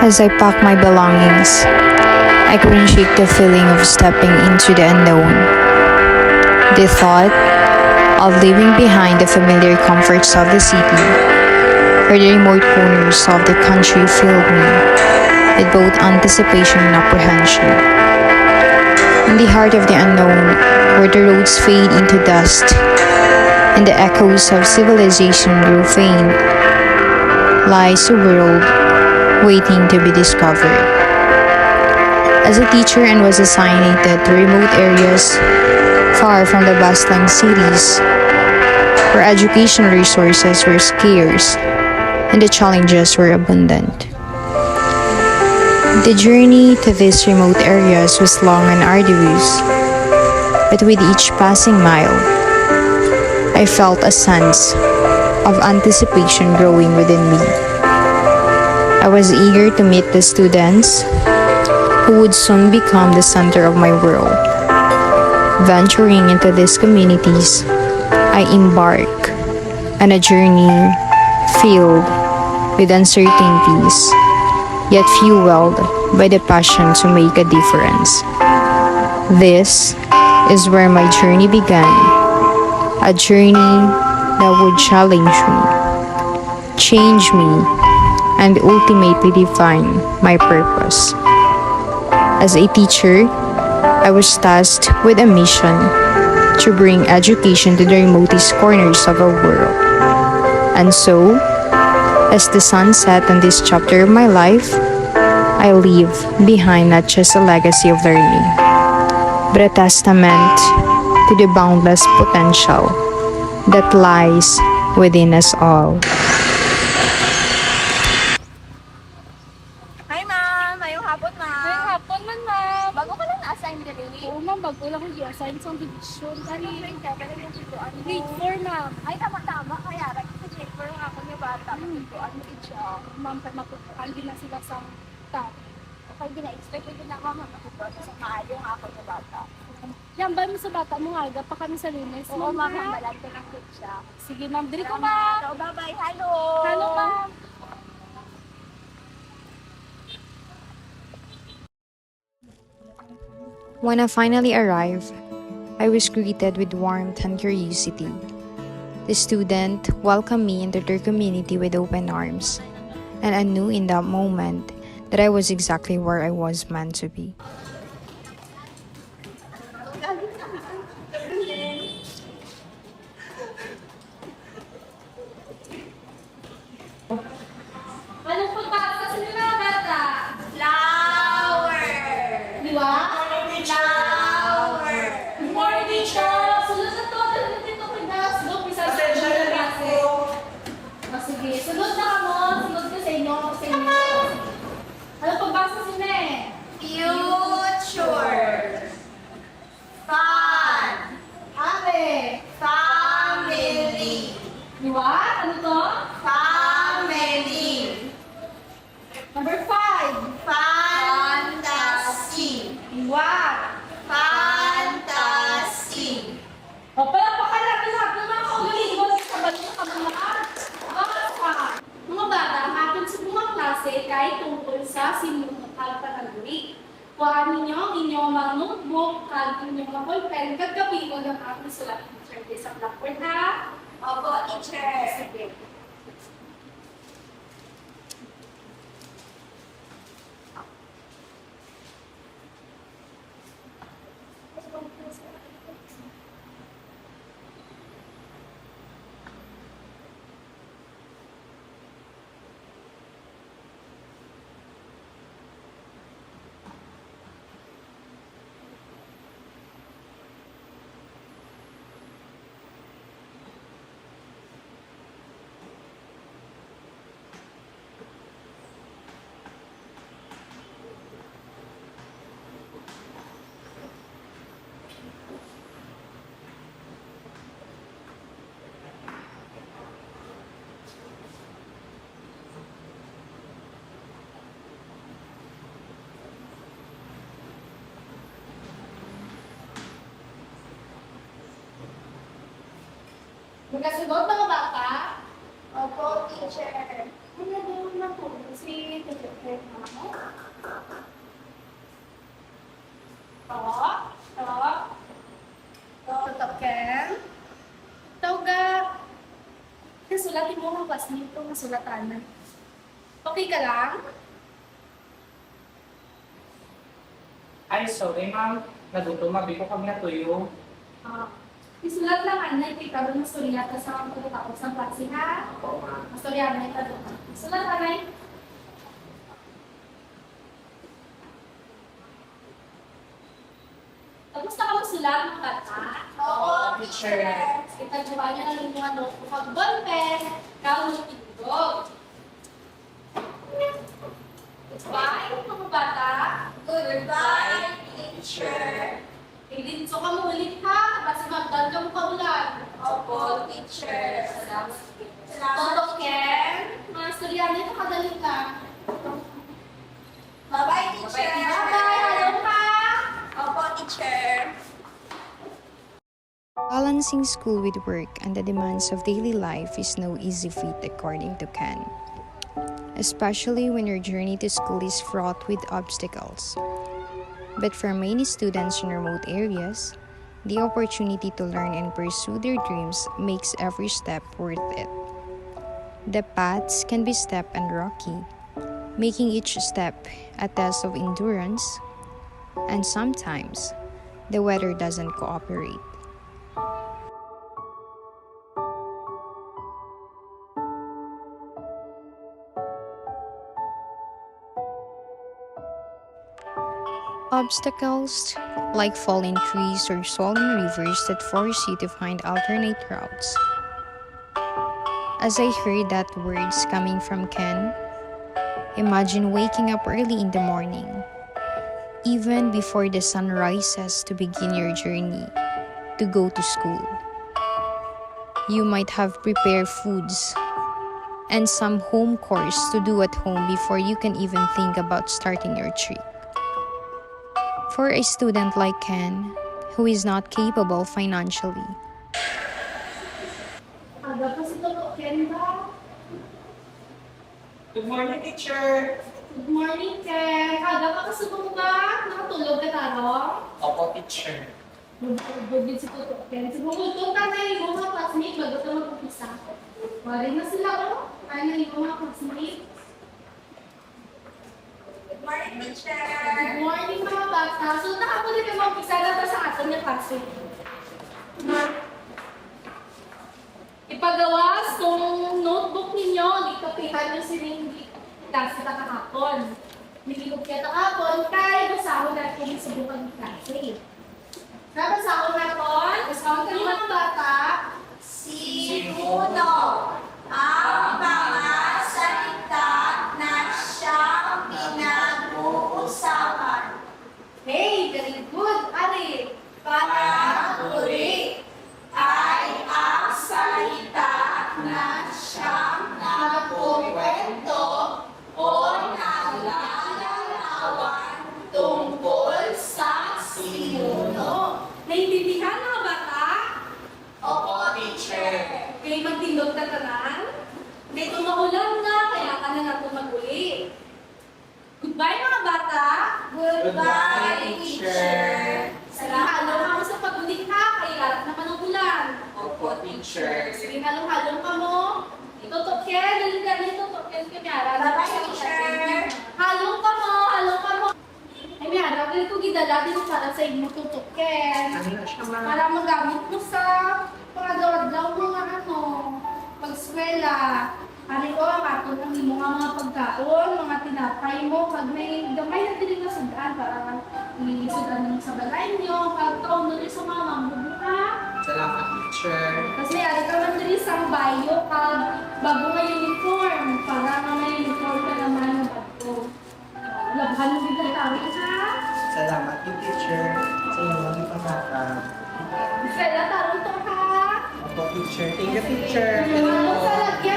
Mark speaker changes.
Speaker 1: As I packed my belongings, I couldn't shake the feeling of stepping into the unknown. The thought of leaving behind the familiar comforts of the city or the remote corners of the country filled me with both anticipation and apprehension. In the heart of the unknown, where the roads fade into dust and the echoes of civilization grow faint, lies a world waiting to be discovered. As a teacher and was assignated to remote areas far from the bustling cities, where educational resources were scarce and the challenges were abundant. The journey to these remote areas was long and arduous, but with each passing mile, I felt a sense of anticipation growing within me. I was eager to meet the students who would soon become the center of my world. Venturing into these communities, I embark on a journey filled with uncertainties, yet fueled by the passion to make a difference. This is where my journey began, a journey that would challenge me, change me, and ultimately define my purpose. As a teacher, I was tasked with a mission to bring education to the remotest corners of our world. And so, as the sun set on this chapter of my life, I leave behind not just a legacy of learning, but a testament to the boundless potential that lies within us all.
Speaker 2: Hi ma'am! Mayong hapon ma'am!
Speaker 3: Ngayong hapon man, ma'am.
Speaker 2: Bago ka lang na-assign dali?
Speaker 3: Oo, ma'am. Bago lang yung i-assign sa division.
Speaker 2: Ano grade ka? Pero yung tutuan mo?
Speaker 3: Grade 4, ma'am.
Speaker 2: Ay, tama-tama. Kaya, right sa grade 4 ang ako niya bata. Tutuan mo siya.
Speaker 3: Ma'am, kaya matutukan din na sila sa top.
Speaker 2: Okay, gina-expect ko din ako matutuan sa maayo ang ako niya bata.
Speaker 3: Yan ba mo sa bata mo nga? Pa kami sa linis.
Speaker 2: Oo ma'am,
Speaker 3: ha?
Speaker 2: hambalan ko ng good siya.
Speaker 3: Sige, ma'am. Diri ko, ma'am.
Speaker 2: So, bye-bye. Hello!
Speaker 3: Hello, ma'am.
Speaker 1: When I finally arrived, I was greeted with warmth and curiosity. The student welcomed me into their community with open arms, and I knew in that moment that I was exactly where I was meant to be.
Speaker 3: Anong pagbasa sa mga bata?
Speaker 2: Flower!
Speaker 3: Di ba?
Speaker 2: Flower!
Speaker 3: Good morning, teacher. Sunod na to. Dito dito ko na. Sunod, bisa sa inyo na klase. Sige. Sunod na kamo. Sunod ko sa inyo. Sa inyo. Anong pagbasa sa inyo eh?
Speaker 2: Future! Fun!
Speaker 3: Ate.
Speaker 2: Family!
Speaker 3: Di ba? Ano to?
Speaker 2: Family!
Speaker 3: Number 5.
Speaker 2: Fantasy!
Speaker 3: What?
Speaker 2: Fantasy!
Speaker 3: O, palapakan natin lahat ng mga kaugalingon sa balik na kabulaan. Baka, mga bata, atin sa mga klase kahit tungkol sa sinunutal panaguri. Kuhaan ninyo ang inyong mga notebook, kahit inyong mga ballpen, kagabi ko ng ating sulat teacher sa blackboard, ha?
Speaker 2: Opo, teacher!
Speaker 3: Sige. Magkasunod mga bata?
Speaker 2: Opo, teacher!
Speaker 3: Ano doon na po? Si teacher mo? classmate ko masulatan. Okay ka lang?
Speaker 4: Ay, sorry ma'am. Nagutumabi ko kami natuyo.
Speaker 3: Isulat lang anay kay karon na storya ta sa mga pagkatapos ng klase ha.
Speaker 4: Oo ma'am.
Speaker 3: Mastorya na ito. Isulat anay. Tapos na ka magsulat ng bata?
Speaker 4: Oo, teacher.
Speaker 3: Kita juga niya ng inyong ano, pag ballpen, kaon ng tindog. Goodbye, mga bata.
Speaker 2: Goodbye, teacher.
Speaker 3: Hindi so ka mo ulit ha, kasi magdanda mo ka ulan.
Speaker 2: Opo, teacher.
Speaker 3: Salamat.
Speaker 2: Salamat.
Speaker 3: Toto Ken, mga istorya nito kadaling ka.
Speaker 2: Bye-bye, teacher.
Speaker 3: Bye-bye, hello ka.
Speaker 2: Opo, teacher.
Speaker 1: Balancing school with work and the demands of daily life is no easy feat, according to Ken. Especially when your journey to school is fraught with obstacles. But for many students in remote areas, the opportunity to learn and pursue their dreams makes every step worth it. The paths can be steep and rocky, making each step a test of endurance, and sometimes the weather doesn't cooperate. Obstacles like falling trees or swollen rivers that force you to find alternate routes. As I heard that words coming from Ken, imagine waking up early in the morning, even before the sun rises to begin your journey to go to school. You might have prepared foods and some home chores to do at home before you can even think about starting your trip. For a student like Ken, who is not capable financially,
Speaker 3: Aga pa si Toto Ken ba?
Speaker 4: Good morning, teacher.
Speaker 3: Good morning, Ken. Aga pa kasi mo ba? Nakatulog ka taro?
Speaker 4: Opo, teacher.
Speaker 3: Bugid si Toto Ken. Siguro ito ka na yung mga classmate bago ito mag-upisa. Wari na sila oh. Ay na yung mga classmate.
Speaker 2: Good morning, teacher.
Speaker 3: Good morning mga bata. So nakapulit ka mag-upisa na sa atin yung classmate. Ipagawas kung notebook ninyo, di kapihan yung sinindi klase na kahapon. Niligog kaya kahapon, kaya basahon natin yung subukan ng klase. Nabasahon na po, basahon kayo mga bata.
Speaker 2: Sinuno ang mga salita na siyang pinag-uusapan.
Speaker 3: Hey, very good. Ari,
Speaker 2: Panaguri ay ang salita na siyang nagkukwento o naglalarawan tungkol sa sinuno.
Speaker 3: naiintindihan mga bata?
Speaker 2: Opo, teacher.
Speaker 3: Kaya magtindog ka tanan? May tumaulan na, kaya ka na nato mag-uli. Goodbye mga bata.
Speaker 2: Goodbye, teacher.
Speaker 3: Halo-halo ka mo sa pag-uli ha, kaya lahat naman ang ulan.
Speaker 4: Opo, teacher.
Speaker 3: Sige, halo-halo ka mo. Itutok yan, daling-daling itutok yan kanyara.
Speaker 2: Bye-bye, teacher.
Speaker 3: Halo ka mo. Ay, Miara, pwede ko gidala din para sa inyo tutok yan.
Speaker 4: Ano na siya, ma'am?
Speaker 3: Para magamit mo sa pagkadawad-daw mga ano, pag-swela. Ari ko, ang ato ng imo nga mga pagkaon, mga tinapay mo, pag may gamay na din na sudan, para ilisudan mo sa balay nyo, pag taon na rin sa mga mambubuka.
Speaker 4: Salamat, teacher.
Speaker 3: Kasi ari ka man din sa bayo, pag bago nga uniform, para mga uniform ka naman ng bago. Labhan mo din ang tawin ha.
Speaker 4: Salamat, teacher. Sa inyong pangakap.
Speaker 3: Swela, tarong to ha.
Speaker 4: Opo, teacher. Thank you, teacher.
Speaker 3: Ano sa lagyan?